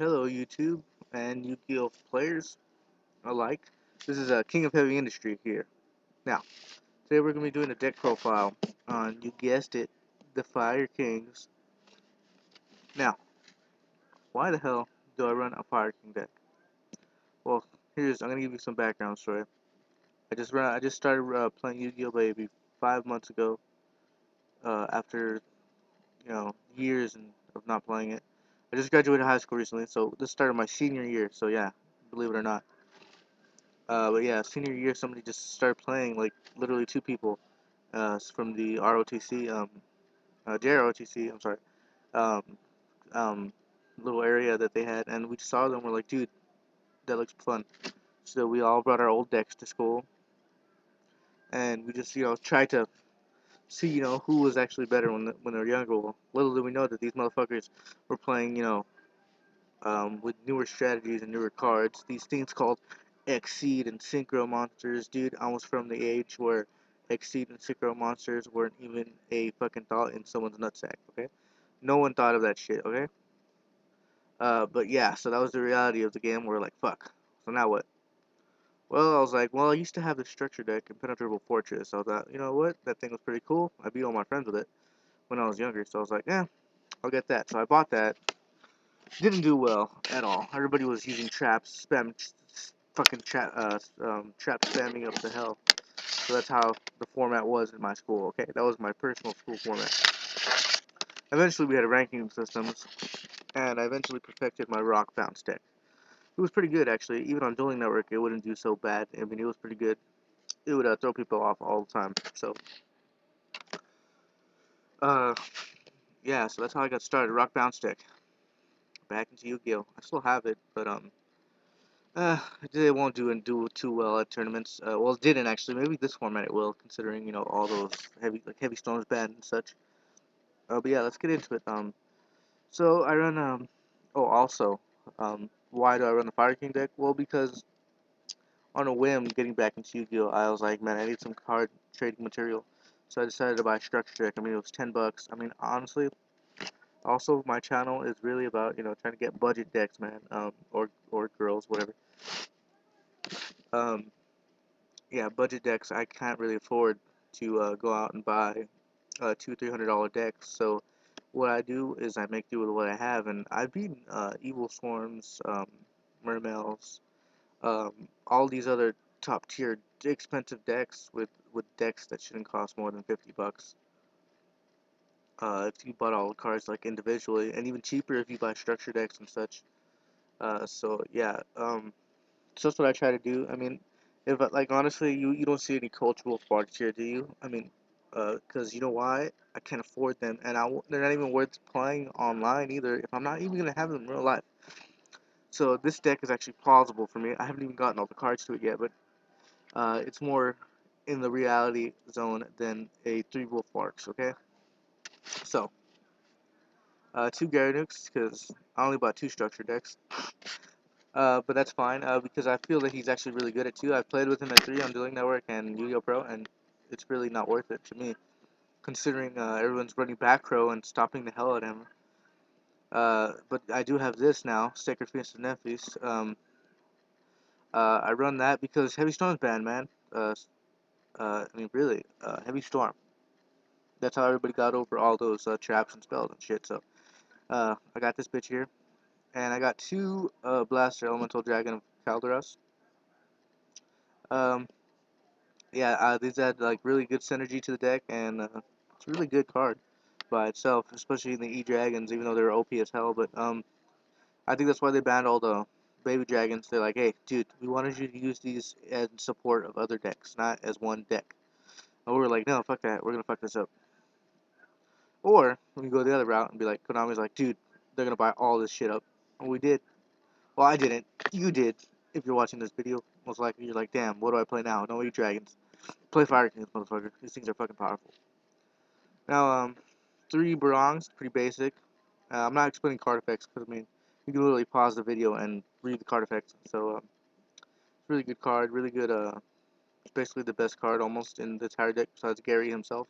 Hello, YouTube and Yugioh players alike. This is King of Heavy Industry here. Now, today we're going to be doing a deck profile on, you guessed it, the Fire Kings. Now, why the hell do I run a Fire King deck? Well, I'm going to give you some background story. I just started playing Yu-Gi-Oh! Baby 5 months ago. After years of not playing it. I just graduated high school recently, so this started my senior year. So yeah, believe it or not. But yeah, senior year, somebody just started playing, like literally two people, from the ROTC, JROTC, I'm sorry, um, um, little area that they had, and we saw them. We're like, dude, that looks fun. So we all brought our old decks to school, and we just tried to see who was actually better when they were younger. Well, little did we know that these motherfuckers were playing with newer strategies and newer cards. These things called Exceed and Synchro monsters. Dude, I was from the age where Exceed and Synchro monsters weren't even a fucking thought in someone's nutsack, okay? No one thought of that shit, okay? But yeah, so that was the reality of the game. We're like, fuck. So now what? Well, I was like, well, I used to have this structure deck, Impenetrable Fortress. So I thought, you know what? That thing was pretty cool. I beat all my friends with it when I was younger. So I was like, yeah, I'll get that. So I bought that. Didn't do well at all. Everybody was using traps, fucking trap spamming up to hell. So that's how the format was in my school. Okay, that was my personal school format. Eventually, we had ranking systems, and I eventually perfected my rock bounce deck. It was pretty good actually. Even on Dueling Network, it wouldn't do so bad. I mean, it was pretty good. It would throw people off all the time. So, uh, yeah. So that's how I got started. Rock bounce deck. Back into Yu-Gi-Oh. I still have it, but it won't do too well at tournaments. Well, it didn't actually. Maybe this format it will, considering all those heavy storms banned and such. But yeah, let's get into it. So I run Oh, also, why do I run the Fire King deck? Well, because on a whim, getting back into Yu-Gi-Oh, I was like, man, I need some card trading material. So I decided to buy a structure deck. I mean, it was $10. I mean, honestly, also my channel is really about trying to get budget decks, man. Or girls, whatever. Um, yeah, budget decks I can't really afford to go out and buy $200-300 decks. So what I do is I make do with what I have, and I've beaten Evil Swarms, Mermails, all these other top tier expensive decks with decks that shouldn't cost more than $50. If you bought all the cards like individually, and even cheaper if you buy structure decks and such. So yeah, so that's what I try to do. I mean, if like honestly, you don't see any cultural parts here, do you? I mean, because you know why? I can't afford them, and they're not even worth playing online either. If I'm not even gonna have them in real life, so this deck is actually plausible for me. I haven't even gotten all the cards to it yet, but it's more in the reality zone than a three wolf arcs. Okay, so two Garanukes because I only bought two structure decks. But that's fine because I feel that he's actually really good at 2. I've played with him at 3 on Dueling Network and Yu-Gi-Oh! Pro, and it's really not worth it to me, considering everyone's running back row and stopping the hell out of him. But I do have this now, Sacred Feast of Nephis. I run that because Heavy Storm's banned, man. I mean, really, Heavy Storm. That's how everybody got over all those traps and spells and shit. So I got this bitch here, and I got two Blaster Elemental Dragon of Calderas. Um, yeah, these add like really good synergy to the deck, and it's a really good card by itself, especially in the E Dragons, even though they're OP as hell. But I think that's why they banned all the baby dragons. They're like, hey, dude, we wanted you to use these as support of other decks, not as one deck. And we were like, no, fuck that, we're gonna fuck this up. Or we can go the other route and be like, Konami's like, dude, they're gonna buy all this shit up, and we did. Well, I didn't. You did. If you're watching this video, most likely you're like, damn, what do I play now? No E Dragons. Play Fire Kings, motherfucker. These things are fucking powerful. Now, three Barongs, pretty basic. I'm not explaining card effects because, I mean, you can literally pause the video and read the card effects. So, really good card, really good, it's basically the best card almost in the entire deck besides Gary himself.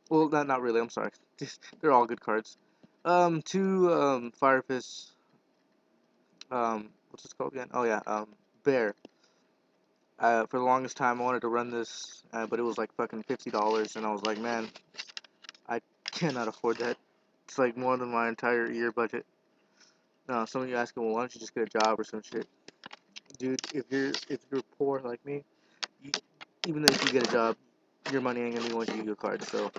Well, not really, I'm sorry. They're all good cards. Two, Fire Fists, what's this called again? Oh yeah, Bear. For the longest time, I wanted to run this, but it was like fucking $50, and I was like, man, I cannot afford that. It's like more than my entire year budget. No, some of you asking, well, why don't you just get a job or some shit, dude? If you're poor like me, you, even though if you get a job, your money ain't gonna be going to Yu-Gi-Oh cards. So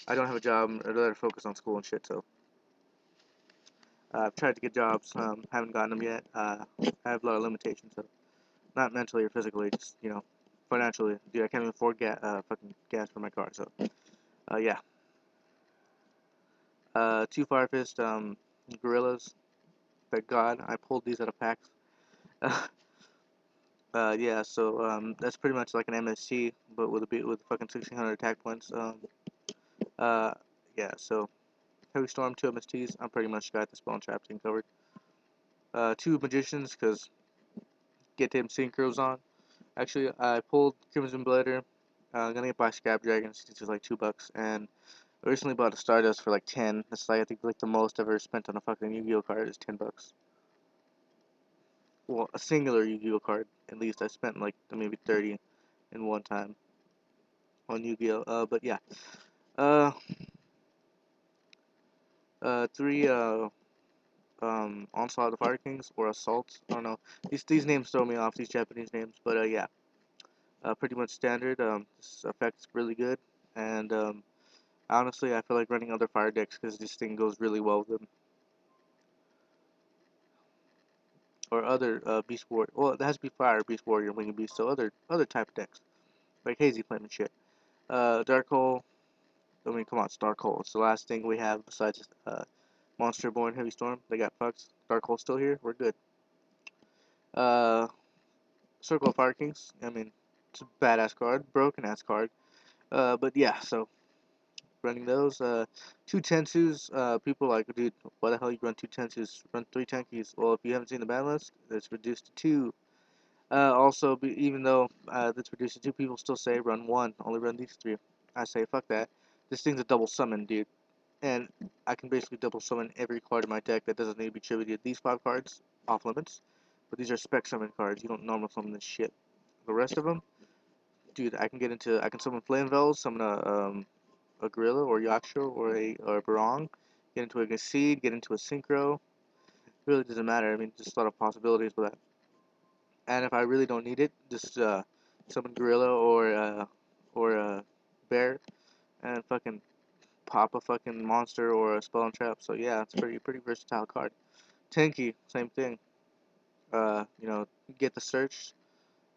I don't have a job. I'd rather focus on school and shit. So I've tried to get jobs, haven't gotten them yet. I have a lot of limitations, so not mentally or physically, just financially. Dude, I can't even afford fucking gas for my car. So yeah. Two Fire Fist gorillas. Thank God I pulled these out of packs. Yeah, so that's pretty much like an MST, but with fucking 1600 attack points. Uh, yeah, so Heavy Storm, two MSTs. I'm pretty much got the spell and trap thing covered. Two magicians, because get them synchros on. Actually, I pulled Crimson Blader. Gonna get by Scrap Dragons, which is like $2, and I recently bought a Stardust for like 10. That's like I think like the most I've ever spent on a fucking Yu-Gi-Oh card is $10. Well, a singular Yu-Gi-Oh card, at least. I spent like maybe 30 in one time on Yu-Gi-Oh. But yeah. Uh, three Onslaught of the Fire Kings or Assault. I don't know. These names throw me off. These Japanese names, but yeah. Pretty much standard. This effect's really good, and honestly, I feel like running other fire decks because this thing goes really well with them. Or other Beast Warrior. Well, it has to be Fire, Beast Warrior, Winged Beast. So other type of decks like Hazy Flame and shit. Dark Hole. I mean, come on, it's Dark Hole. It's the last thing we have besides Monster Born Heavy Storm. They got fucked. Dark Hole still here. We're good. Uh, Circle of Fire Kings. I mean, it's a badass card, broken ass card. But yeah, so running those. Two Tensus. People are like, dude, why the hell you run two Tensus? Run three Tenkies. Well, if you haven't seen the ban list, it's reduced to two. Also, even though that's reduced to two, people still say run one. Only run these three. I say fuck that. This thing's a double summon, dude. And I can basically double summon every card in my deck that doesn't need to be tributed. These five cards, off limits. But these are spec summon cards. You don't normal summon this shit. The rest of them, dude, I can summon Flame Veils, summon a Gorilla or Yugioh or a Barong, get into a Seed, get into a Synchro. It really doesn't matter. I mean, just a lot of possibilities with that. And if I really don't need it, just summon Gorilla or Bear and fucking pop a fucking monster or a spell and trap. So yeah, it's pretty versatile card. Tenki, same thing. Get the search.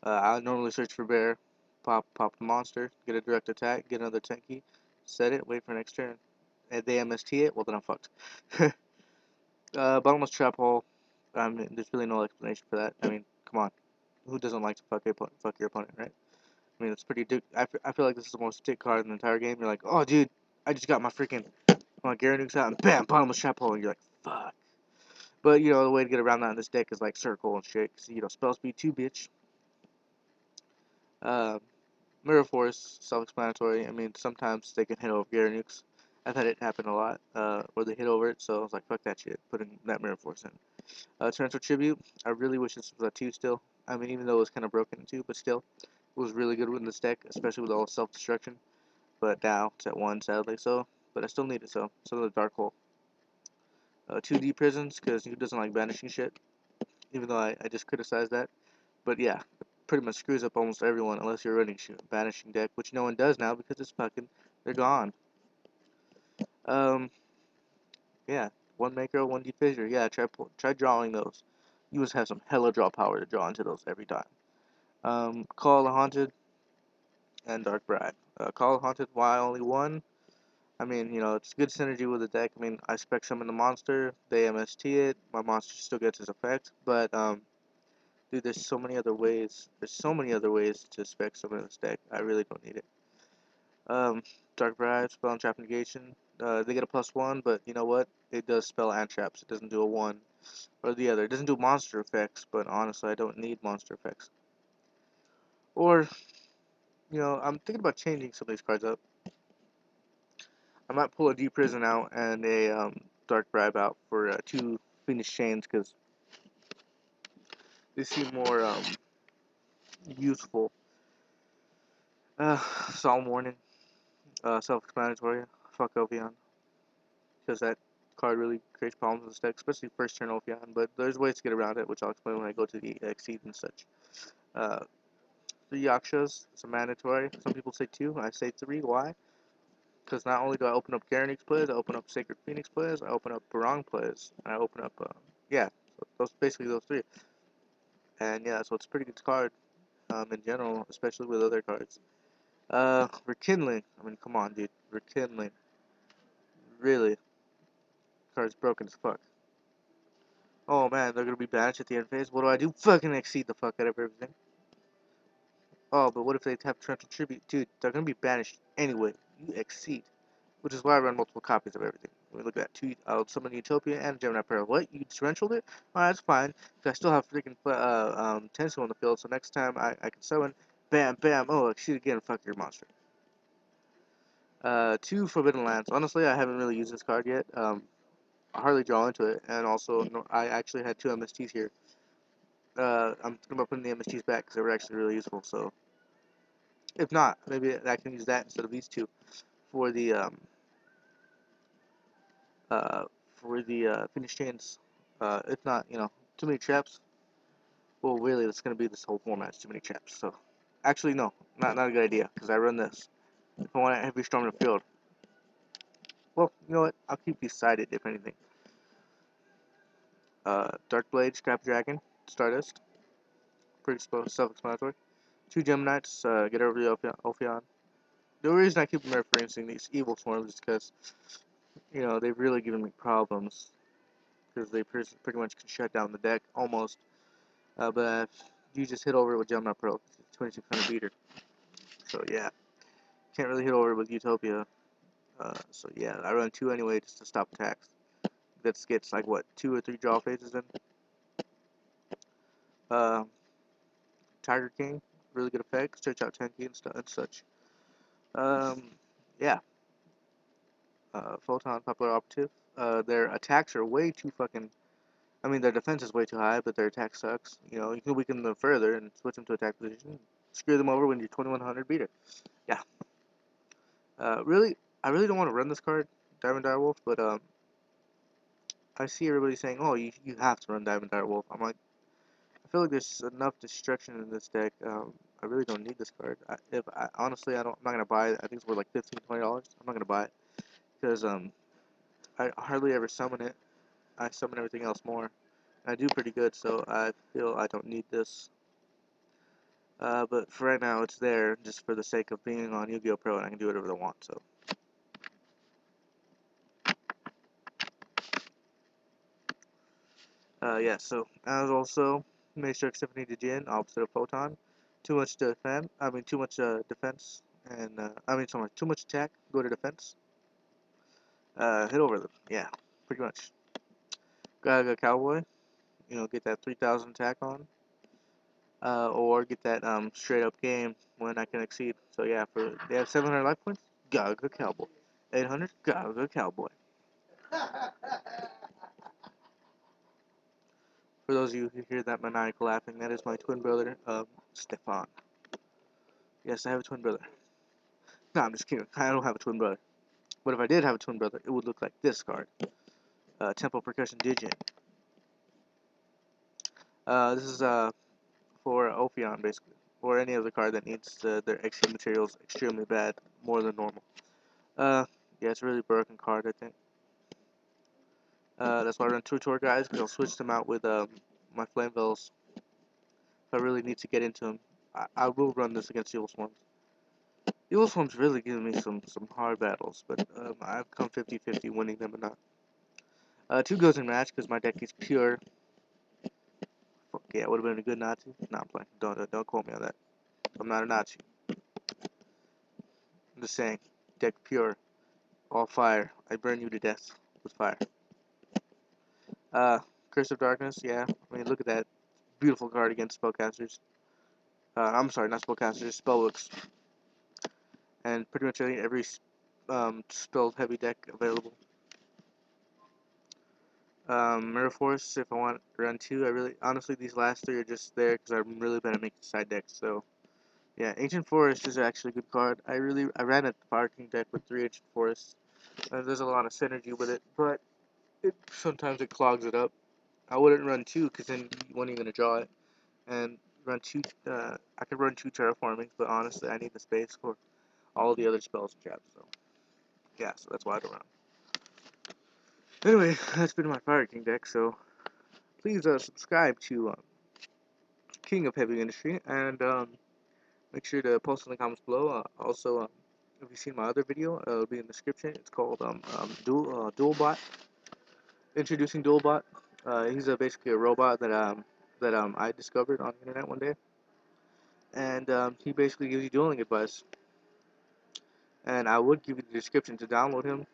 I normally search for Bear, pop the monster, get a direct attack, get another Tenki, set it, wait for next turn. And they MST it, well then I'm fucked. Bottomless trap hole. I mean, there's really no explanation for that. I mean, come on, who doesn't like to fuck your opponent, right? I mean, it's pretty. I feel like this is the most stick card in the entire game. You're like, oh, dude, I just got my Gyarados out, and bam, bottomless trap hole, and you're like, fuck. But the way to get around that in this deck is like circle and shit. Cause spell speed 2, bitch. Uh, Mirror Force, self-explanatory. I mean, sometimes they can hit over Gyarados. I've had it happen a lot, where they hit over it. So I was like, fuck that shit, putting that Mirror Force in. Torrential Tribute. I really wish this was a 2 still. I mean, even though it was kind of broken in 2, but still, it was really good with this deck, especially with all the self-destruction. But now it's at 1, sadly. So, but I still need it. So the Dark Hole. 2D Prisons, because who doesn't like banishing shit? Even though I just criticized that. But yeah, it pretty much screws up almost everyone unless you're running banishing deck, which no one does now because it's fucking they're gone. Um, yeah, one Macro, one Defissure. Yeah, try drawing those. You must have some hella draw power to draw into those every time. Call the Haunted and Dark Bribe. Call the Haunted, why only one? I mean, it's good synergy with the deck. I mean, I spec summon the monster, they MST it, my monster still gets his effect, but dude, there's so many other ways. There's so many other ways to spec summon this deck. I really don't need it. Um, Dark Bribe, Spell and Trap Negation. They get a +1, but you know what? It does spell and traps. It doesn't do a 1 or the other. It doesn't do monster effects, but honestly, I don't need monster effects. Or, I'm thinking about changing some of these cards up. I might pull a Deep Prison out and a Dark Bribe out for 2 Phoenix Chains, because They seem more useful. Uh, Solemn warning. Self-explanatory. Fuck Ophion, because that card really creates problems in this deck, especially first turn Ophion. But there's ways to get around it, which I'll explain when I go to the Exceed and such. Uh, 3 Yakshas. It's a mandatory. Some people say 2. I say 3. Why? Because not only do I open up Garanix plays, I open up Sacred Phoenix plays, I open up Barong plays, and I open up, yeah, so those basically those 3. And yeah, so it's a pretty good card in general, especially with other cards. Rekindling. I mean, come on, dude. Rekindling. Really? Card's broken as fuck. Oh man, they're gonna be banished at the end phase. What do I do? Fucking exceed the fuck out of everything. Oh, but what if they have torrential tribute? Dude, they're gonna be banished anyway. You exceed. Which is why I run multiple copies of everything. We look at that. I'll summon Utopia and Gemini Pearl. What? You torrentialed it? Alright, that's fine. Because I still have freaking Tensu on the field, so next time I can summon, bam, bam, oh, exceed again, fuck your monster. 2 Forbidden Lands. Honestly, I haven't really used this card yet. I hardly draw into it, and also, no, I actually had 2 MSTs here. I'm thinking about putting the MSTs back because they were actually really useful, so if not, maybe I can use that instead of these 2 for the, uh, finish chains. If not, too many traps. Well, really, that's gonna be this whole format. It's too many traps. So, actually, no, not a good idea because I run this. If I want to heavy storm the field, well, you know what? I'll keep these sided if anything. Dark Blade, Scrap Dragon, Stardust, pretty self-explanatory. 2 Geminites, get over the Ophion. The reason I keep referencing these evil swarms is because, they've really given me problems because they pretty much can shut down the deck almost. But you just hit over it with Gemini Pro, 2600 beater. So yeah, can't really hit over it with Utopia. So yeah, I run 2 anyway just to stop attacks. That gets like what 2 or 3 draw phases in. Uh, Tiger King, really good effect. Stretch out Tenki and stuff and such. Yeah. Photon, popular operative. Their attacks are way too fucking. I mean, their defense is way too high, but their attack sucks. You can weaken them further and switch them to attack position. Screw them over when you're 2100 beater. Yeah. Really, I really don't want to run this card, Diamond Direwolf, but I see everybody saying, "Oh, you have to run Diamond Direwolf." I'm like, I feel like there's enough destruction in this deck. I really don't need this card. Honestly, I'm not gonna buy it. I think it's worth like $15-20. I'm not gonna buy it because I hardly ever summon it. I summon everything else more. I do pretty good, so I feel I don't need this. But for right now, it's there just for the sake of being on Yu-Gi-Oh! Pro, and I can do whatever I want. So. Yeah, so as also Maestro Symphony de Jin, opposite of Photon. Too much defense. I mean, too much defense, and sorry, too much attack. Go to defense. Hit over them. Yeah, pretty much. Gaga Cowboy. Get that 3000 attack on. Or get that straight up game when I can exceed. So yeah, they have 700 life points. Gaga Cowboy. 800. Gaga Cowboy. For those of you who hear that maniacal laughing, that is my twin brother, Stefan. Yes, I have a twin brother. No, I'm just kidding. I don't have a twin brother. But if I did have a twin brother, it would look like this card. Tempo Percussion Digit. This is for Ophion, basically. Or any other card that needs their XP materials extremely bad, more than normal. Yeah, it's a really broken card, I think. That's why I run 2 Tour Guys, because I'll switch them out with my Flame Veils. If I really need to get into them, I will run this against Evil Swarms. Evil Swarms really give me some hard battles, but I've come 50-50 winning them or not. 2 goes in match, because my deck is pure. Fuck yeah, it would have been a good Nazi. Nah, I'm playing. Don't quote me on that. I'm not a Nazi. I'm just saying. Deck pure. All fire. I burn you to death with fire. Curse of Darkness, yeah. I mean, look at that. Beautiful card against spellcasters. I'm sorry, not spellcasters, spellbooks. And pretty much every spell heavy deck available. Mirror Force if I want to run 2. I really, honestly, these last 3 are just there because I'm really bad at making side decks. So yeah, Ancient Forest is actually a good card. I ran a Fire King deck with 3 Ancient Forests. There's a lot of synergy with it, but sometimes it clogs it up. I wouldn't run 2 because then when are you gonna draw it? And run 2. I could run 2 terraformings, but honestly, I need the space for all the other spells and traps. So yeah, so that's why I don't run. Anyway, that's been my Fire King deck. So please subscribe to King of Heavy Industry and make sure to post in the comments below. Also, if you've seen my other video, it'll be in the description. It's called Duelbot. Introducing Duelbot. He's basically a robot that I discovered on the internet one day, and he basically gives you dueling advice. And I would give you the description to download him,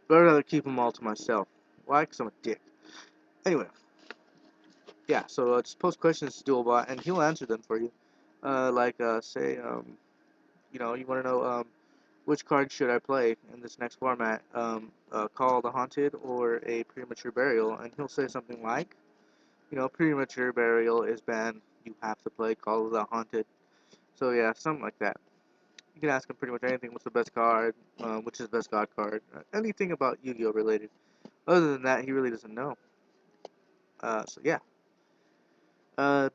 but I'd rather keep them all to myself. Why? Because I'm a dick. Anyway, yeah. So just post questions to Duelbot, and he'll answer them for you. Say, you want to know which card should I play in this next format? Call the Haunted or a Premature Burial? And he'll say something like, Premature Burial is banned. You have to play Call of the Haunted. So yeah, something like that. You can ask him pretty much anything. What's the best card? Which is the best God card? Anything about Yu-Gi-Oh related. Other than that, he really doesn't know. So yeah.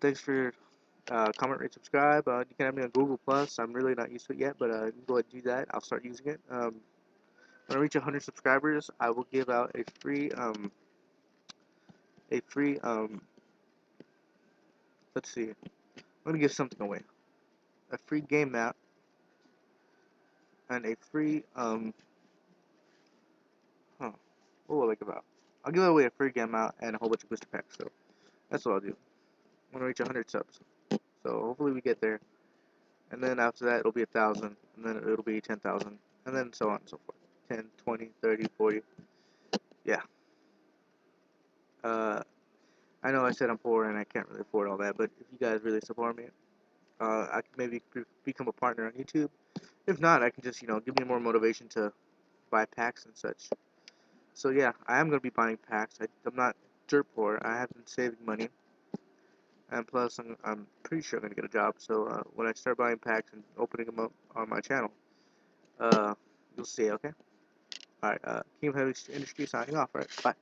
Thanks for comment, rate, subscribe. You can have me on Google Plus. I'm really not used to it yet, but you can go ahead and do that. I'll start using it. When I reach 100 subscribers, I will give out a free, let's see, I'm gonna give something away. A free game map and a free, what will I give out? I'll give away a free game map and a whole bunch of booster packs, so that's what I'll do. When I reach 100 subs. So hopefully we get there. And then after that, it'll be 1,000, and then it'll be 10,000, and then so on and so forth. 10, 20, 30, 40. Yeah. I know I said I'm poor and I can't really afford all that, but if you guys really support me, I can maybe become a partner on YouTube. If not, I can just, give me more motivation to buy packs and such. So yeah, I am going to be buying packs. I'm not dirt poor. I have been saving money. And plus, I'm pretty sure I'm going to get a job. So when I start buying packs and opening them up on my channel, you'll see, okay? Alright, King of Heavy Industry signing off, right? Bye.